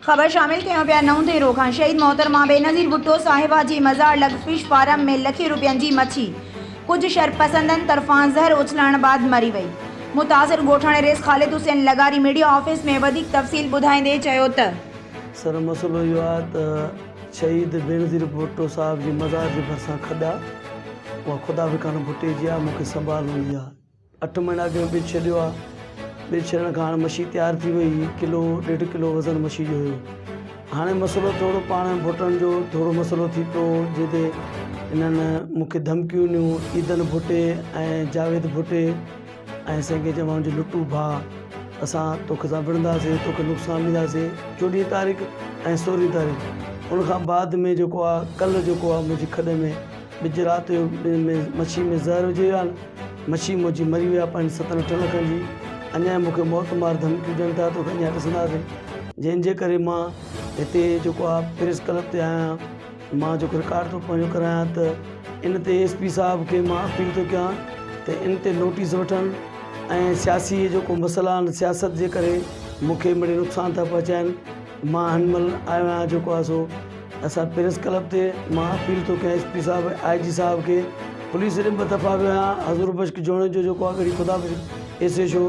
ख़बर शामिल कयो पिया 9 देरो खां शहीद मोहतरमा बेनज़ीर भुट्टो साहिबा जी मज़ार लॻ फिश फार्म में लखे रुपयनि जी मच्छी कुछ शरपसंदनि तरफ़ां ज़हर उछलण बाद मरी वई। मुतासिर ॻोठाणे रेस ख़ालिद हुसैन लगारी मीडिया ऑफिस में वधीक तफ़सील ॿुधाईंदे चयो त सर मसलो इहो आहे त शहीद बेनज़ीर भुट्टो साहब जी मज़ार जे भरिसां खॾा उहा ख़ुदा बि कान भुट्टे जी आहे, मूंखे संभाल हूंदी आहे। 8 महीना अॻु ॿिज छॾियो आहे। ॿिज छॾण खां हाणे मच्छी तयारु थी वई, 1 किलो 1.5 किलो वज़न मच्छी जो हुयो। हाणे मसलो थोरो पाण भुटनि जो थोरो मसलो थी पियो, जिते इन्हनि मूंखे धमकियूं ॾिनियूं, ईदन भुट्टे ऐं जावेद भुट्टे ऐं संगे चवां जो लुटू भाउ, असां तोखे सां विढ़ंदासीं, तोखे नुक़सानु ॾींदासीं। 14 तारीख़ ऐं 16 तारीख़ उनखां बाद में जेको आहे कल्ह जेको आहे मुंहिंजी खॾ में ॿिज राति जो मच्छी में ज़हर विझी वियो आहे। मच्छी मुंहिंजी मरी वई आहे 5-7 लखनि जी। अञा मूंखे मौत मार धमकियूं ॾियनि था, तोखे अञा ॾिसंदासीं। जंहिंजे करे मां हिते जेको आहे प्रेस क्लब ते आहियां, मां जेको रिकॉर्ड थो पंहिंजो करायां त इन ते SP साहब खे मां अपील थो कयां त इन ते नोटिस वठनि ऐं सियासी जेको मसइला आहिनि, सियासत जे करे मूंखे मिड़े नुक़सानु था पहुचाइनि। मां हिनमहिल आयो आहियां जेको आहे सो असां प्रेस क्लब ते मां अपील थो कयां SP साहब IG साहब खे। पुलिस ॾे 2 दफ़ा वियो आहियां, हज़ूर बश्क जोड़े जो जेको आहे गड़ी ख़ुदा SHO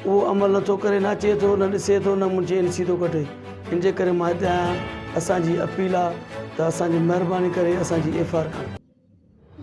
उहो अमल नथो करे, न अचे थो, न ॾिसे थो, न मुंहिंजी NC थो कटे। इन जे करे मां हिते आहियां। असांजी अपील आहे त असांजी महिरबानी करे असांजी FR कनि।